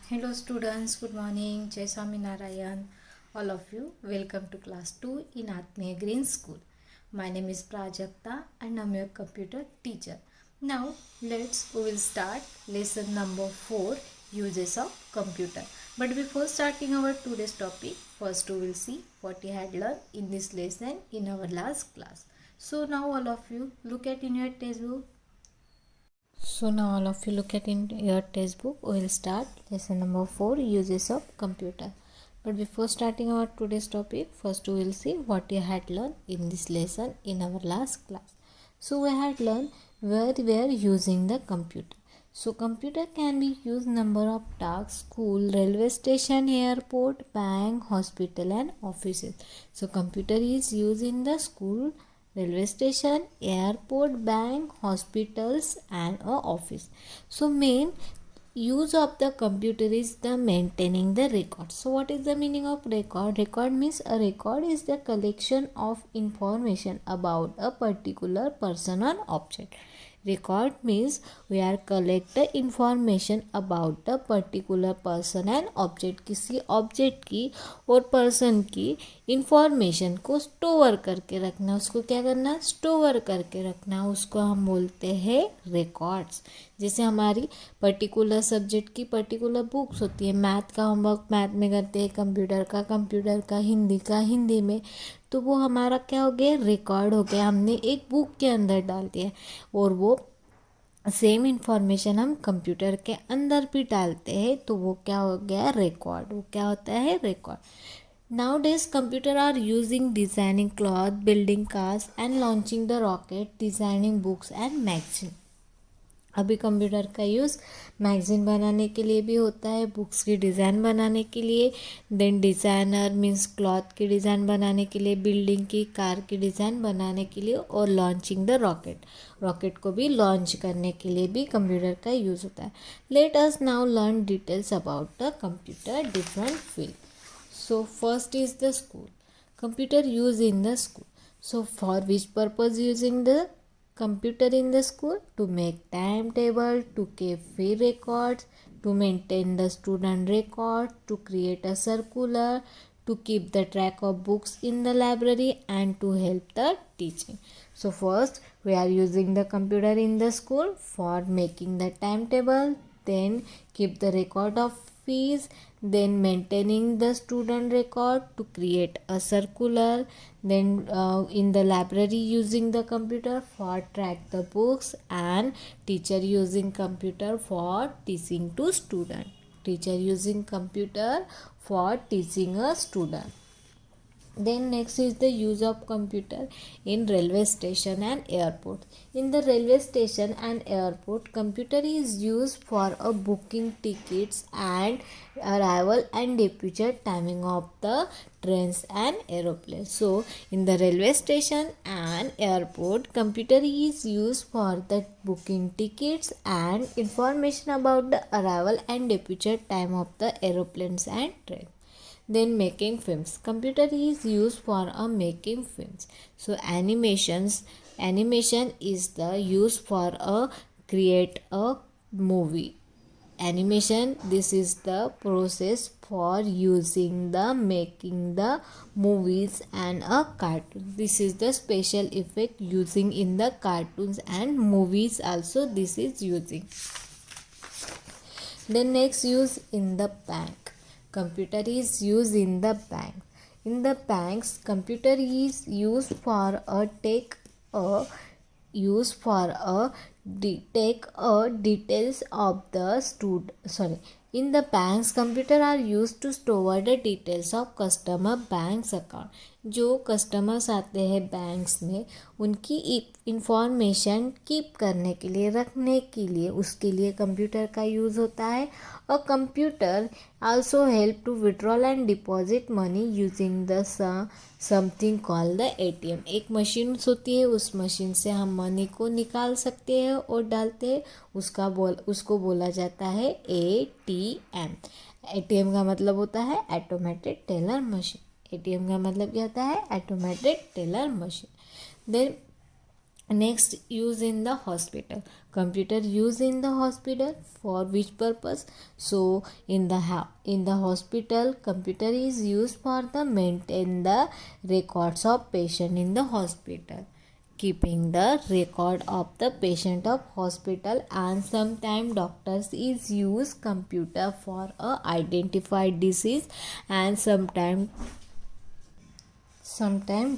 Hello students, good morning. Jai Swami Narayan. All of you, welcome to class 2 in Atmiya Green School. My name is Prajakta and I'm your computer teacher. Now we will start lesson number 4, uses of computer. But before starting our today's topic, first we will see what we had learned in this lesson in our last class. So now all of you look at in your textbook. So now all of you look at in your textbook. We will start lesson number 4, uses of computer. But before starting our today's topic, first we will see what we had learned in this lesson in our last class. So we had learned where we are using the computer. So computer can be used number of tasks, school, railway station, airport, bank, hospital and offices. So computer is used in the school, railway station, airport, bank, hospitals and a office. So main use of the computer is the maintaining the record. So what is the meaning of record? Record means a record is the collection of information about a particular person or object. Record means we are collect the information about the particular person and object. किसी object की और person की information को store करके रखना, उसको क्या करना, store करके रखना, उसको हम बोलते हैं records. जैसे हमारी पर्टिकुलर सब्जेक्ट की पर्टिकुलर बुक्स होती है, मैथ का होमवर्क मैथ में करते हैं, कंप्यूटर का, हिंदी का हिंदी में, तो वो हमारा क्या हो गया, रिकॉर्ड हो गया, हमने एक बुक के अंदर डाल दिया और वो सेम इंफॉर्मेशन हम कंप्यूटर के अंदर भी डालते हैं तो वो क्या हो गया, रिकॉर्ड. वो क्या होता है, record. Nowadays computer are using designing cloth, building cars and launching the rocket, designing books and magazine. अभी कंप्यूटर का यूज़ मैगज़ीन बनाने के लिए भी होता है, बुक्स की डिज़ाइन बनाने के लिए, देन डिज़ाइनर मीन्स क्लॉथ की डिज़ाइन बनाने के लिए, बिल्डिंग की, कार की डिज़ाइन बनाने के लिए और लॉन्चिंग द रॉकेट को भी लॉन्च करने के लिए भी कंप्यूटर का यूज़ होता है. Let us now learn details about the computer different field. So first is the school. Computer use in the school. So for which purpose using the computer in the school? To make timetable, to keep fee records, to maintain the student record, to create a circular, to keep the track of books in the library and to help the teaching. So first we are using the computer in the school for making the timetable, then keep the record of fees, then maintaining the student record, to create a circular, then in the library using the computer for track the books, and teacher using computer for teaching to a student. Then next is the use of computer in railway station and airport. In the railway station and airport, computer is used for a booking tickets and arrival and departure timing of the trains and aeroplanes. So in the railway station and airport, computer is used for the booking tickets and information about the arrival and departure time of the aeroplanes and trains. Then making films. Computer is used for making films. So animation is the use for create a movie. Animation, this is the process for using the making the movies and a cartoon. This is the special effect using in the cartoons and movies also this is using. Then next, use in the bank. Computer is used in the bank. In the banks, computer is used for take details of the in the banks, computer are used to store the details of customer banks account. जो customers आते हैं banks में उनकी information keep करने के लिए, रखने के लिए, उसके लिए कंप्यूटर का यूज़ होता है. और computer also help to withdrawal and deposit money using the something called the ATM. एक मशीन होती है, उस मशीन से हम मनी को निकाल सकते हैं और डालते हैं, उसको बोला जाता है एटीएम. एटीएम का मतलब होता है ऑटोमेटेड टेलर मशीन. एटीएम का मतलब क्या होता है, automated teller machine. Then Next, use in the hospital. Computer use in the hospital for which purpose? So in the hospital, computer is used for the maintain the records of patient in the hospital, keeping the record of the patient of hospital, and sometimes doctors is use computer for a identified disease, and sometimes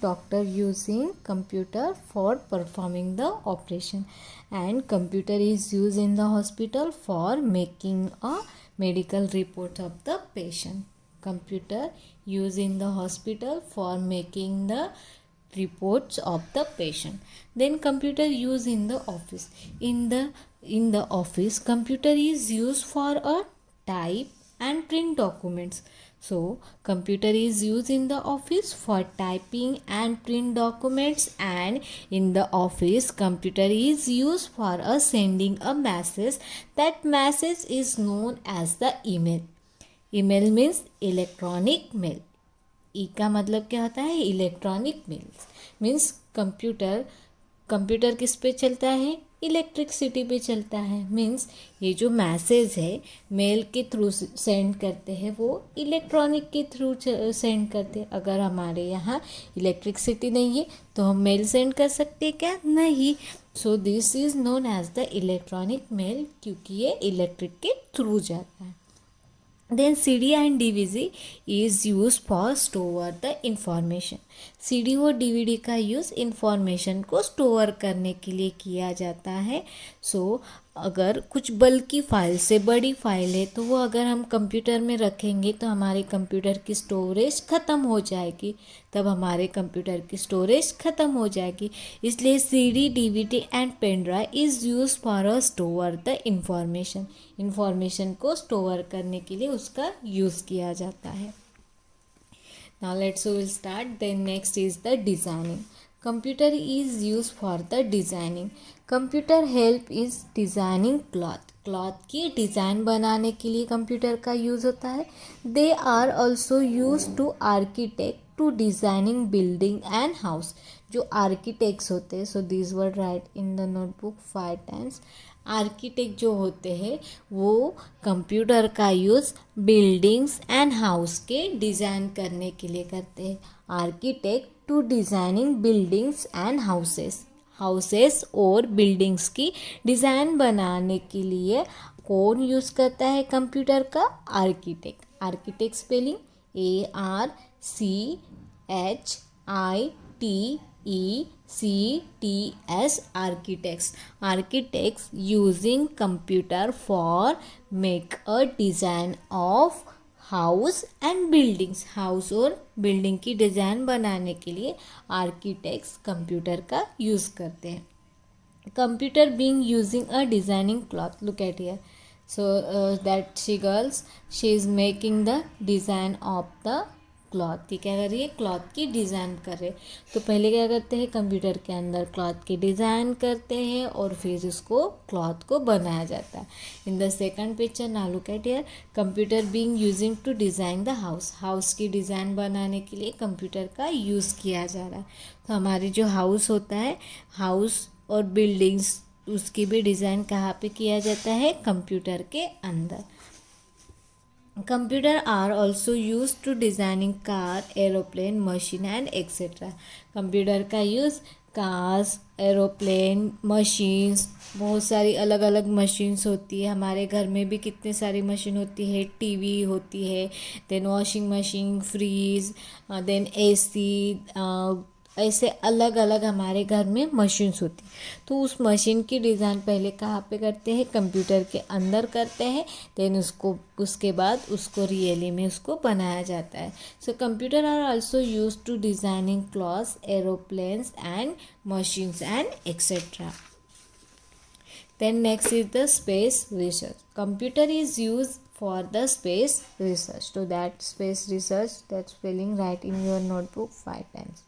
doctor using computer for performing the operation, and computer is used in the hospital for making a medical report of the patient. Computer used in the hospital for making the reports of the patient. Then computer used in the office. In the office, computer is used for a type and print documents. So computer is used in the office for typing and print documents, and in the office computer is used for sending a message. That message is known as the email. email means electronic mail. ई का मतलब क्या होता है? Electronic mails means computer किस पे चलता है? Electricity पे चलता है. मीन्स ये जो मैसेज है मेल के थ्रू सेंड करते हैं वो इलेक्ट्रॉनिक के थ्रू सेंड करते हैं. अगर हमारे यहाँ इलेक्ट्रिसिटी नहीं है तो हम मेल सेंड कर सकते हैं क्या? नहीं. So this is known as the electronic mail, क्योंकि ये इलेक्ट्रिक के थ्रू जाता है. Then CD and DVD is used for store the information. CD और DVD का यूज़ इंफॉर्मेशन को स्टोर करने के लिए किया जाता है. सो अगर कुछ बल्कि फाइल से बड़ी फाइल है तो वो अगर हम कंप्यूटर में रखेंगे तो हमारे कंप्यूटर की स्टोरेज ख़त्म हो जाएगी. तब हमारे कंप्यूटर की स्टोरेज ख़त्म हो जाएगी. इसलिए CD, DVD and pen drive is use for store the information. Information को स्टोर करने के लिए उसका यूज़ किया जाता है. Now we'll start. Then next is the designing. Computer is used for the designing. Computer help is designing cloth. Cloth की design बनाने के लिए कंप्यूटर का यूज़ होता है. They are also use to architect to designing building and house. जो architects होते हैं, so this word write in the notebook 5 times. Architect जो होते हैं वो कंप्यूटर का यूज़ बिल्डिंग्स एंड हाउस के डिज़ाइन करने के लिए करते हैं. Architect to designing buildings and houses और बिल्डिंग्स की डिज़ाइन बनाने के लिए कौन यूज़ करता है कंप्यूटर का? Architect. Architect spelling ARCHITECTS. architects. Architects using computer for make a design of house and buildings. House और बिल्डिंग की डिज़ाइन बनाने के लिए आर्किटेक्ट्स कंप्यूटर का यूज़ करते हैं. Computer being using a designing cloth. Look at here. So that she is making the design of the cloth. ये क्या कर रही है? क्लॉथ की डिज़ाइन कर रहे. तो पहले क्या करते हैं? कंप्यूटर के अंदर क्लॉथ की डिज़ाइन करते हैं और फिर उसको क्लॉथ को बनाया जाता है. In the second picture now look at here. Computer being using to design the house. House की डिज़ाइन बनाने के लिए कंप्यूटर का यूज़ किया जा रहा है. तो हमारी जो हाउस होता है, हाउस और बिल्डिंग्स, उसकी भी डिज़ाइन कहाँ पे किया जाता है? कंप्यूटर के अंदर. Computer are also used to designing car, aeroplane, machine and etc. Computer का यूज़ कार्स, एरोप्लेन, मशीन्स, बहुत सारी अलग अलग मशीन्स होती है. हमारे घर में भी कितने सारी मशीन होती है. टीवी होती है, then washing machine, fridge, then AC, ऐसे अलग अलग हमारे घर में मशीन्स होती. तो उस मशीन की डिज़ाइन पहले कहाँ पे करते हैं? कंप्यूटर के अंदर करते हैं. देन उसके बाद उसको रियली में उसको बनाया जाता है. So computer are also use to designing clothes, aeroplanes and machines and etcetera. Then next is the space research. Computer is used for the space research. So that space research, that spelling write in your notebook 5 times.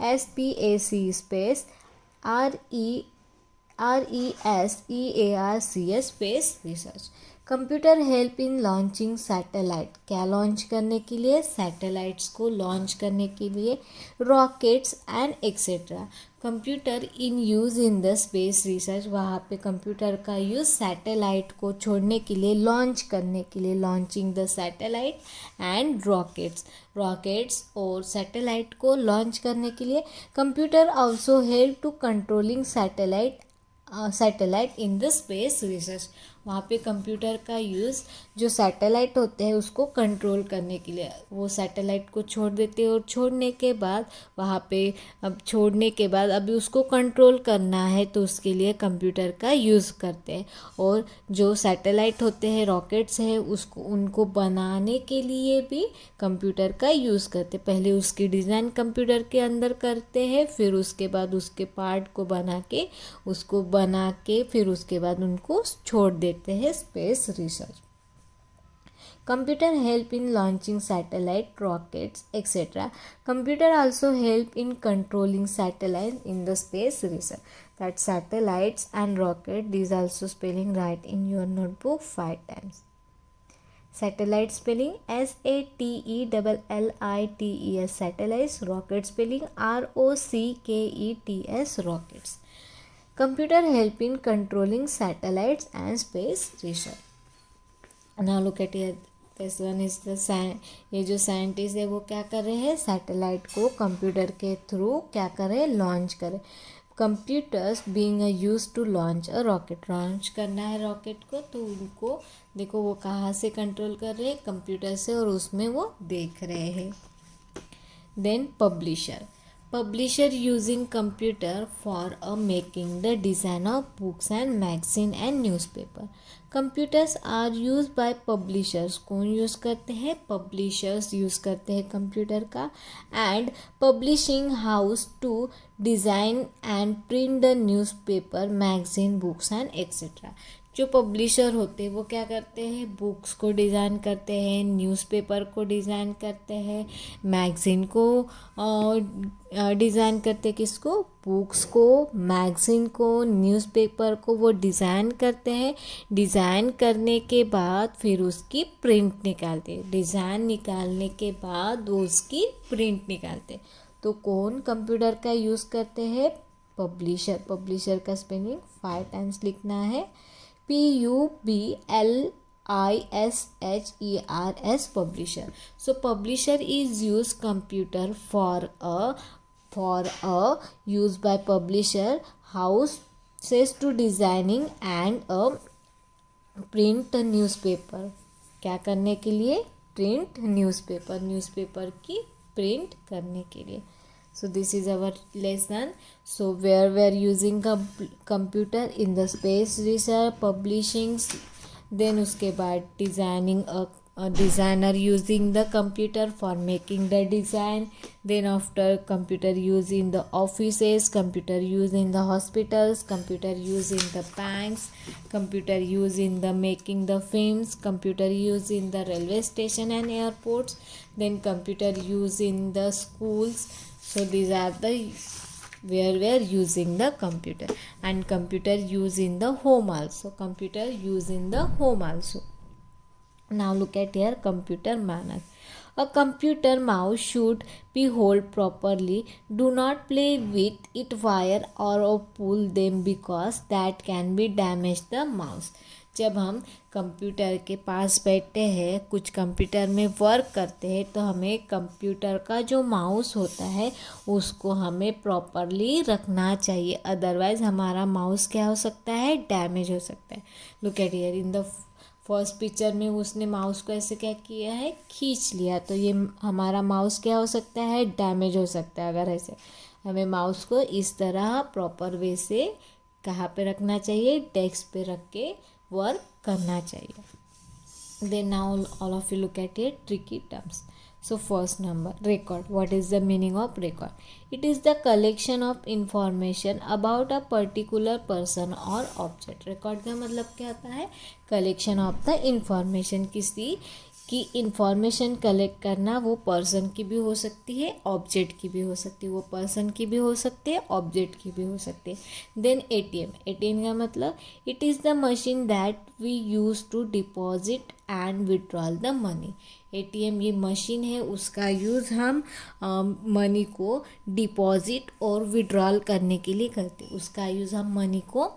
SPAC space RESEARCS space research. Computer help in launching satellite. क्या launch करने के लिए? Satellites को launch करने के लिए, rockets and etcetera. Computer in use in the space research, वहाँ पे कंप्यूटर का यूज़ सैटेलाइट को छोड़ने के लिए, लॉन्च करने के लिए, launching the satellite and rockets और सैटेलाइट को लॉन्च करने के लिए। Computer also help to controlling satellite in the space research, वहाँ पे कंप्यूटर का यूज़ जो सैटेलाइट होते हैं उसको कंट्रोल करने के लिए, वो सैटेलाइट को छोड़ देते हैं और छोड़ने के बाद वहाँ पे अभी उसको कंट्रोल करना है तो उसके लिए कंप्यूटर का यूज़ करते हैं। और जो सैटेलाइट होते हैं, रॉकेट्स है, उनको बनाने के लिए भी कंप्यूटर का यूज़ करते हैं। पहले उसकी डिज़ाइन कंप्यूटर के अंदर करते हैं, फिर उसके बाद उसके पार्ट को बना के फिर उसके बाद उनको छोड़ देते हैं space research. Computer help in launching satellite, rockets, etc. Computer also help in controlling satellites in the space research. That satellites and rocket, these also spelling right in your notebook 5 times. Satellite spelling SATELLITES, satellites. Rocket spelling ROCKETS, rockets. Computer help in controlling satellites and space research. Now look at here. This one is the ये जो scientist है वो क्या कर रहे हैं, satellite को computer के थ्रू क्या करें, लॉन्च करें। Computers being use to launch a rocket, launch करना है रॉकेट को, तो उनको देखो वो कहाँ से कंट्रोल कर रहे हैं, कंप्यूटर से, और उसमें वो देख रहे हैं। Then Publisher using computer for making the design of books and magazine and newspaper. Computers are used by publishers. कौन यूज़ करते हैं, publishers यूज़ करते हैं कंप्यूटर का, and publishing house to design and print the newspaper, magazine, books and etc. जो publisher होते हैं वो क्या करते हैं, बुक्स को डिज़ाइन करते हैं, न्यूज़पेपर को डिज़ाइन करते हैं, मैगज़ीन को डिज़ाइन करते हैं, किसको, बुक्स को, मैगज़ीन को, न्यूज़पेपर को वो डिज़ाइन करते हैं। डिज़ाइन करने के बाद फिर उसकी प्रिंट निकालते हैं, डिज़ाइन निकालने के बाद वो उसकी प्रिंट निकालते हैं। तो कौन कंप्यूटर का यूज़ करते हैं, पब्लिशर का स्पेलिंग 5 टाइम्स लिखना है, PUBLISHERS, publisher. So publisher is used computer for a use by publisher house says to designing and print newspaper, क्या करने के लिए, प्रिंट न्यूज़पेपर की प्रिंट करने के लिए। So this is our lesson. So where we are using computer in the space research, publishing, then उसके बाद designing, a designer using the computer for making the design, then after computer used in the offices, computer used in the hospitals, computer used in the banks, computer used in the making the films, computer used in the railway station and airports, then computer used in the schools. So these are the where we are using the computer, and computer used in the home also. Now look at here, computer manners. A computer mouse should be held properly. Do not play with it wire or pull them because that can be damage the mouse. जब हम computer के पास बैठते हैं, कुछ computer में work करते हैं, तो हमें कंप्यूटर का जो माउस होता है उसको हमें प्रॉपरली रखना चाहिए, अदरवाइज़ हमारा माउस क्या हो सकता है, डैमेज हो सकता है। Look at here, in the first picture में उसने माउस को ऐसे क्या किया है, खींच लिया, तो ये हमारा माउस क्या हो सकता है, डैमेज हो सकता है। अगर ऐसे हमें माउस को इस तरह प्रॉपर वे से कहाँ पे रखना चाहिए, डेस्क पे रख के वर्क करना चाहिए। Then now all of you look at it, tricky terms. So first number, record. What is the meaning of record? It is the collection of information about a particular person or object. Record का मतलब क्या होता है, collection of the information, किसी की information collect करना, वो person की भी हो सकती है, ऑब्जेक्ट की भी हो सकती है, वो पर्सन की भी हो सकती है, ऑब्जेक्ट की भी हो सकती है। देन एटीएम का मतलब, it is the machine that we use to deposit and withdrawal the money. ATM ये मशीन है, उसका यूज़ हम मनी को डिपॉजिट और विड्रॉल करने के लिए करते हैं। उसका यूज़ हम मनी को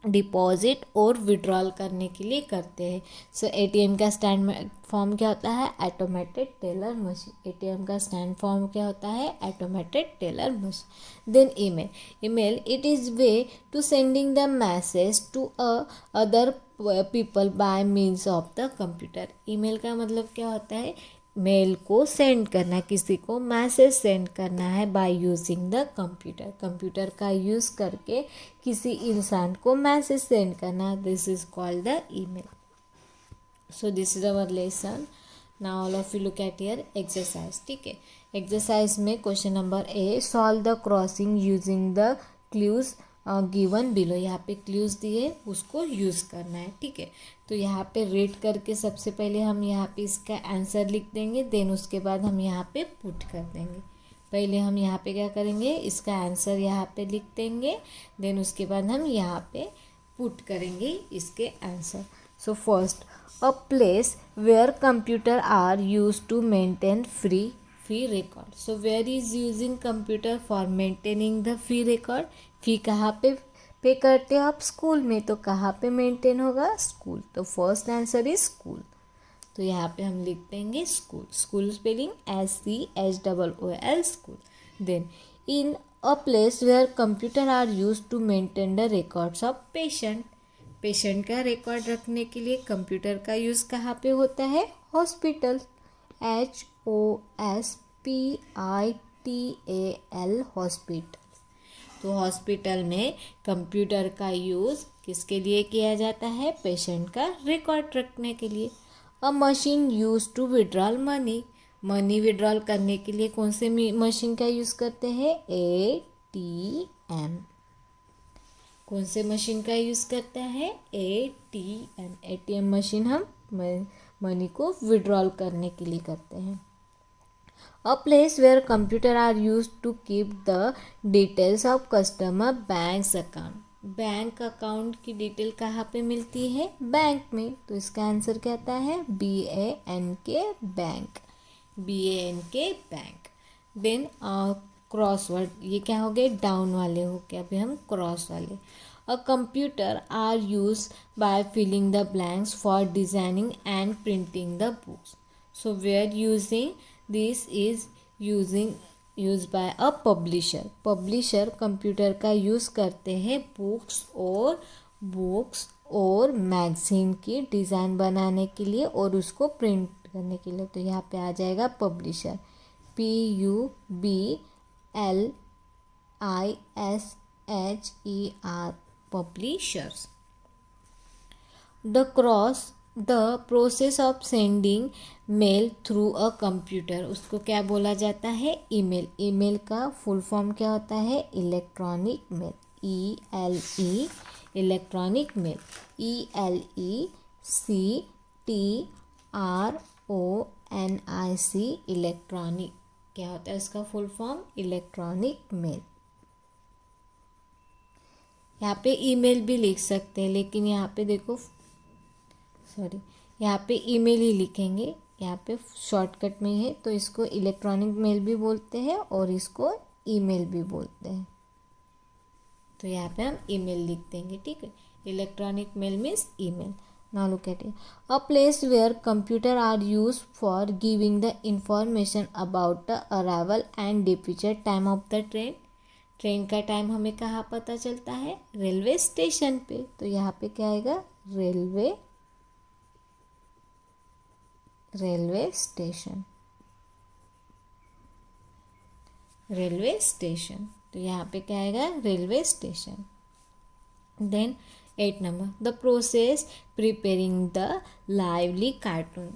डिपॉजिट और विड्रॉल करने के लिए करते हैं। सो एटीएम का स्टैंड फॉर्म क्या होता है? Automated teller machine. एटीएम का स्टैंड फॉर्म क्या होता है? Automated teller machine. Then email. Email it is way to sending the message to other people by means of the computer. Email का मतलब क्या होता है? मेल को सेंड करना, किसी को मैसेज सेंड करना है by using the computer. Computer का यूज़ करके किसी इंसान को मैसेज सेंड करना, this is called the email. So this is our lesson. Now all of you look at here exercise. ठीक है, एक्सरसाइज में question number A, solve the crossing using the clues given below. यहाँ पे clues दिए, उसको use करना है। ठीक है, तो यहाँ पे रेट करके सबसे पहले हम यहाँ पे इसका आंसर लिख देंगे, देन उसके बाद हम यहाँ पे पुट कर देंगे। पहले हम यहाँ पे क्या करेंगे? इसका आंसर यहाँ पे लिख देंगे, देन उसके बाद हम यहाँ पे पुट करेंगे इसके answer. So first, a place where computer are use to maintain free record. So where is using computer for maintaining the free record? फी कहाँ पे करते हो आप? स्कूल में। तो कहाँ पे मेंटेन होगा? स्कूल। तो फर्स्ट आंसर इज स्कूल। तो यहाँ पे हम लिख देंगे school. School spelling SCHOOL, school. Then in a place where computer are use to maintain the records of patient. Patient का रिकॉर्ड रखने के लिए कंप्यूटर का यूज़ कहाँ पे होता है? हॉस्पिटल। HOSPITAL, hospital. तो हॉस्पिटल में कंप्यूटर का यूज़ किसके लिए किया जाता है? पेशेंट का रिकॉर्ड रखने के लिए। A machine use to withdrawal money. Money withdrawal करने के लिए कौन से मशीन का यूज़ करते हैं? ATM। कौन से मशीन का यूज़ करता है? ATM। ATM मशीन हम मनी को विड्रॉल करने के लिए करते हैं। A place where computer are used to keep the details of customer banks account. Bank account की डिटेल कहाँ पे मिलती है? बैंक में। तो इसका आंसर क्या आता है? BANK, bank. BANK, bank. Then crossword, ये क्या हो गए? डाउन वाले हो गए, अभी हम क्रॉस वाले। A computer are use by filling the blanks for designing and printing the books. So we are using this is use by a publisher. Publisher computer का यूज़ करते हैं बुक्स और मैगजीन की डिज़ाइन बनाने के लिए और उसको प्रिंट करने के लिए। तो यहाँ पे आ जाएगा publisher, PUBLISHER, publishers. The process of sending mail through a computer, उसको क्या बोला जाता है? ईमेल। ईमेल का फुल फॉर्म क्या होता है? Electronic mail. ELE, electronic mail. ELECTRONIC, electronic. क्या होता है इसका फुल फॉर्म? Electronic mail. यहाँ पे ईमेल भी लिख सकते हैं, लेकिन यहाँ पे देखो, यहाँ पे ईमेल ही लिखेंगे, यहाँ पे शॉर्टकट में है। तो इसको इलेक्ट्रॉनिक मेल भी बोलते हैं और इसको ईमेल भी बोलते हैं। तो यहाँ पे हम ईमेल लिख देंगे। ठीक है, electronic mail means email. Now look at it. A place where computer are use for giving the information about the arrival and departure time of the train. Train का टाइम हमें कहाँ पता चलता है? रेलवे स्टेशन पे। तो यहाँ पे क्या आएगा? Railway station. Railway station. तो यहाँ पे क्या आएगा? Railway station. Then 8 number, the process preparing the lively cartoon.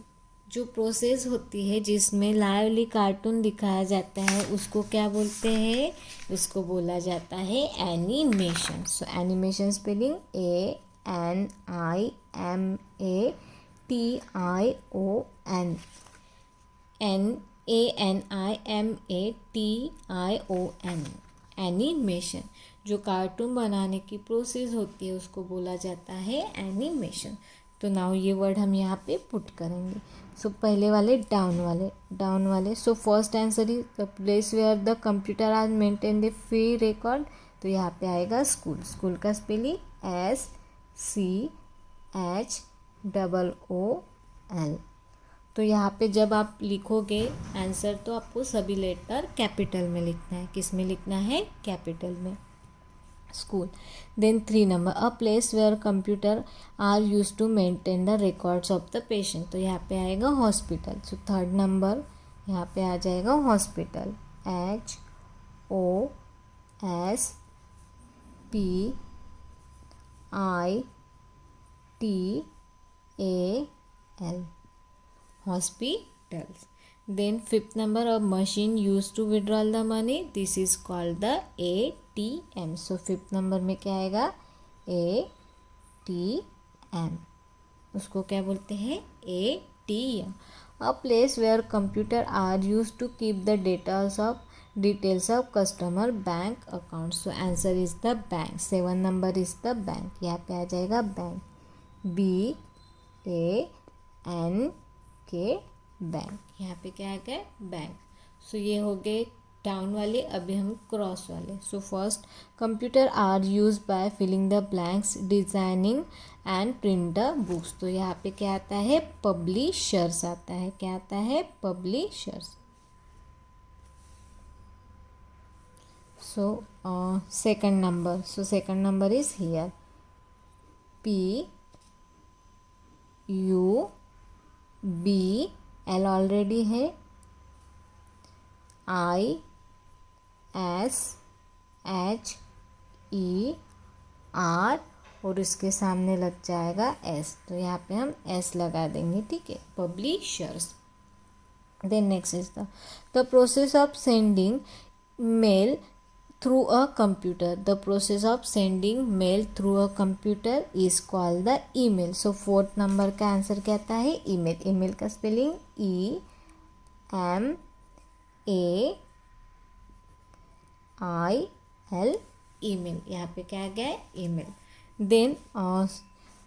जो प्रोसेस होती है जिसमें लाइवली कार्टून दिखाया जाता है, उसको क्या बोलते हैं? उसको बोला जाता है animation. So animation spelling ANIMATION, NANIMATION, animation. जो कार्टून बनाने की प्रोसेस होती है उसको बोला जाता है एनिमेशन। तो नाउ ये वर्ड हम यहाँ पे पुट करेंगे. सो पहले वाले डाउन वाले. So first answer is the place where the computer are maintain the free record. तो यहाँ पे आएगा स्कूल. स्कूल का स्पेलिंग SCHOOL. तो यहाँ पे जब आप लिखोगे आंसर तो आपको सभी लेटर कैपिटल में लिखना है. किस में लिखना है? कैपिटल में. School. Then 3 number, a place where computer are use to maintain the records of the patient. तो यहाँ पे आएगा हॉस्पिटल. सो 3rd नंबर यहाँ पे आ जाएगा hospital. HOSPITAL. Hospitals. Then 5th number, a machine used to withdraw the money. This is called the ATM. So 5th number में क्या आएगा? ATM. उसको क्या बोलते हैं? ATM. A place where computer are used to keep the details of customer bank accounts. So answer is the bank. 7 number is the bank. यहाँ पे आ जाएगा बैंक. BANK bank. यहाँ पे क्या आ गया? बैंक. सो ये हो गए डाउन वाले. अभी हम क्रॉस वाले. So first, computer are use by filling the blanks, designing and print the books. तो यहाँ पे क्या आता है? पब्लिशर्स आता है. क्या आता है? Publishers. So second number. So second number is here. PUBL already है. ISHER और इसके सामने लग जाएगा S. तो यहाँ पे हम S लगा देंगे. ठीक है. Publishers. Then next is the process of sending mail through a computer. The process of sending mail through a computer is called the email. So 4th number का आंसर क्या आता है? ईमेल. ईमेल का spelling EMAIL. Email. यहाँ पे क्या आ गया? Email.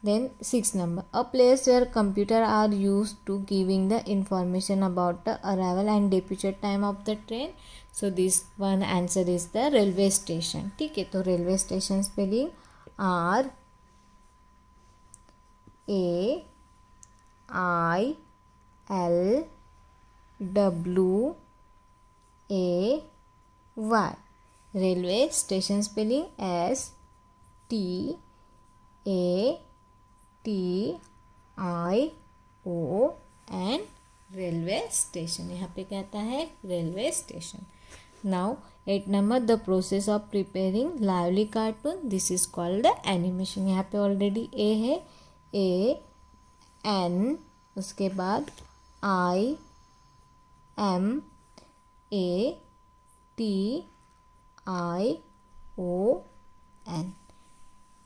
Then 6th number, a place where computer are used to giving the information about the arrival and departure time of the train. So this one answer is the railway station. ठीक है. तो railway station spelling RAILWAY. Railway station spelling STATION. Railway station. यहाँ पे क्या आता है? Railway station. Now 8 number, the process of preparing lively cartoon. This is called the animation. यहाँ पे ऑलरेडी ए है. AN. उसके बाद IMATION.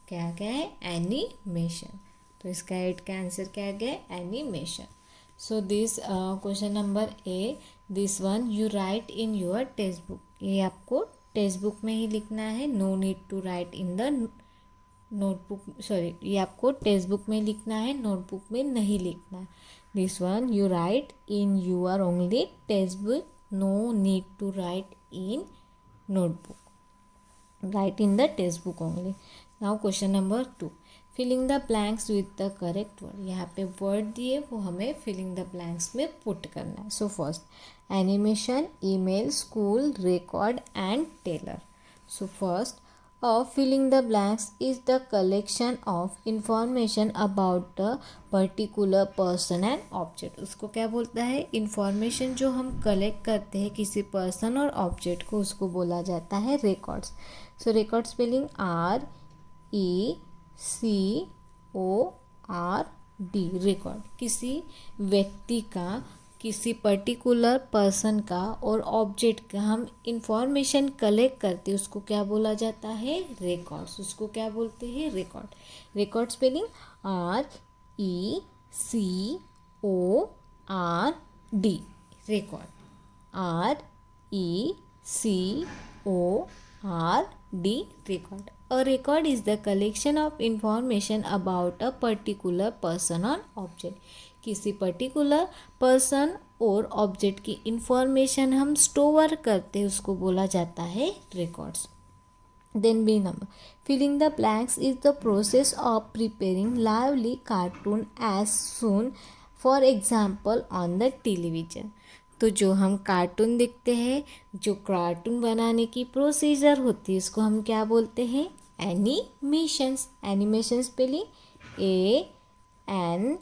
क्या गया है? एनिमेशन. तो इसका 8 का आंसर क्या गया? Animation. So this question number A, this one you write in your text book. ये आपको टेक्स्ट बुक में ही लिखना है. No need to write in the notebook. Sorry, ये आपको टेक्स्ट बुक में लिखना है, नोटबुक में नहीं लिखना. This one you write in your only text book. No need to write in notebook. Write in the text book only. Now question number 2, filling the blanks with the correct word. यहाँ पे word दिए वो हमें filling the blanks में put करना है. So first, animation, email, school, record and tailor. So first, filling the blanks is the collection of information about the particular person and object. उसको क्या बोलता है? इंफॉर्मेशन जो हम कलेक्ट करते हैं किसी पर्सन और ऑब्जेक्ट को, उसको बोला जाता है रिकॉर्ड्स. सो रिकॉर्ड स्पेलिंग RECORD. रिकॉर्ड. किसी व्यक्ति का, किसी पर्टिकुलर पर्सन का और ऑब्जेक्ट का हम इंफॉर्मेशन कलेक्ट करते हैं, उसको क्या बोला जाता है? रिकॉर्ड्स. उसको क्या बोलते हैं? Record. Record spelling RECORD. Record. RECORD. Record. A record is the collection of information about a particular person or object. किसी पर्टिकुलर पर्सन और ऑब्जेक्ट की इंफॉर्मेशन हम स्टोर करते हैं, उसको बोला जाता है records. Then B number. Filling the blanks is the process of preparing lively cartoon as soon, for example, on the television. तो जो हम कार्टून देखते हैं, जो कार्टून बनाने की प्रोसीजर होती है, उसको हम क्या बोलते हैं? Animations. Animation spelling ANIMATION.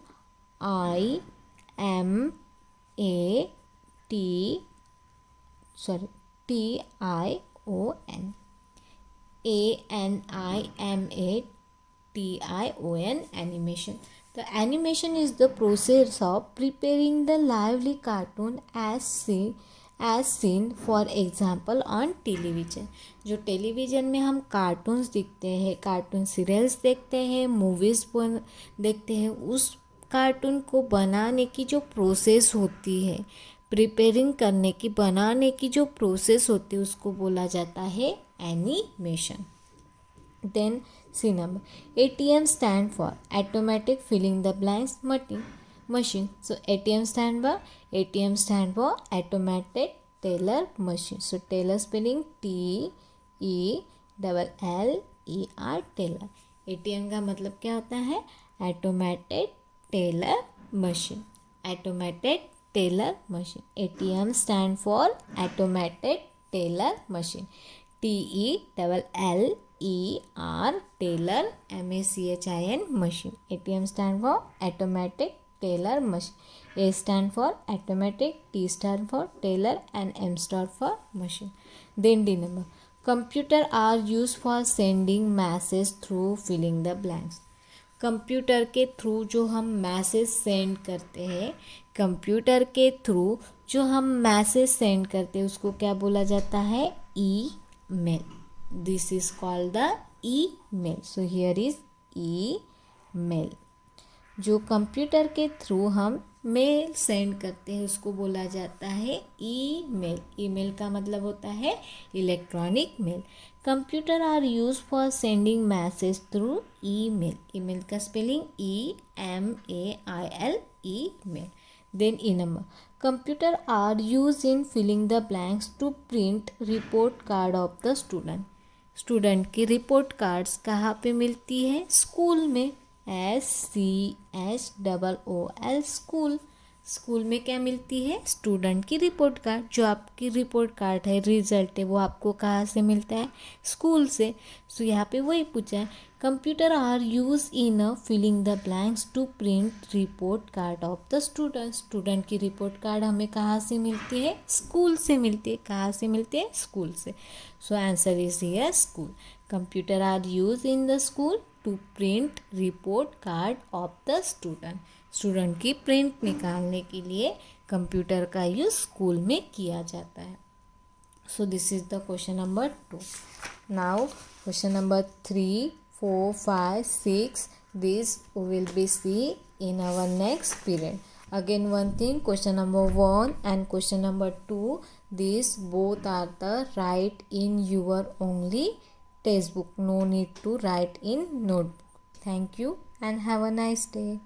Animation. The animation is the process of preparing the lively cartoon as seen for example on television. जो टेलीविज़न में हम कार्टून्स देखते हैं, कार्टून सीरियल्स देखते हैं, मूवीज़ देखते हैं, उस कार्टून को बनाने की जो प्रोसेस होती है, प्रिपेयरिंग करने की, बनाने की जो प्रोसेस होती है, उसको बोला जाता है animation. Then C number. ATM stand for automatic filling the blanks machine. So ATM stand for automatic teller machine. So teller spelling TELLER. teller. ATM का मतलब क्या होता है? Automated teller machine. Automated teller machine. ATM stand for automated teller machine. TELLER teller MACHIN machine. ATM stand for automatic teller machine. A stand for automatic, T stand for teller, and M stand for machine. Then D number. Computer are used for sending message through filling the blanks. Computer के through जो हम message send करते हैं, computer के through जो हम message send करते हैं, उसको क्या बोला जाता है? Email. This is called the email. So here is email. जो कंप्यूटर के थ्रू हम मेल सेंड करते हैं, उसको बोला जाता है ईमेल. ईमेल का मतलब होता है electronic mail. Computer are use for sending message through email. Email का spelling EMAIL, email. Then E number. Computer are used in filling the blanks to print report card of the student. Student की report cards कहाँ पे मिलती है? School में. SCHOOL school. School में क्या मिलती है? स्टूडेंट की रिपोर्ट कार्ड. जो आपकी रिपोर्ट कार्ड है, रिजल्ट है, वो आपको कहाँ से मिलता है? स्कूल से. सो यहाँ पे वही पूछा है. Computer are use in filling the blanks to print report card of the student. Student की रिपोर्ट कार्ड हमें कहाँ से मिलती है? स्कूल से मिलती है. कहाँ से मिलती है? स्कूल से. So answer is here school. Computer are use in the school to print report card of the student. Student की प्रिंट निकालने के लिए कंप्यूटर का यूज स्कूल में किया जाता है. So this is the question number 2. Now question number 3, 4, 5, 6. This we will be see in our next period. Again one thing, question number 1 and question number 2, these both are the write in your only textbook. No need to write in notebook. Thank you and have a nice day.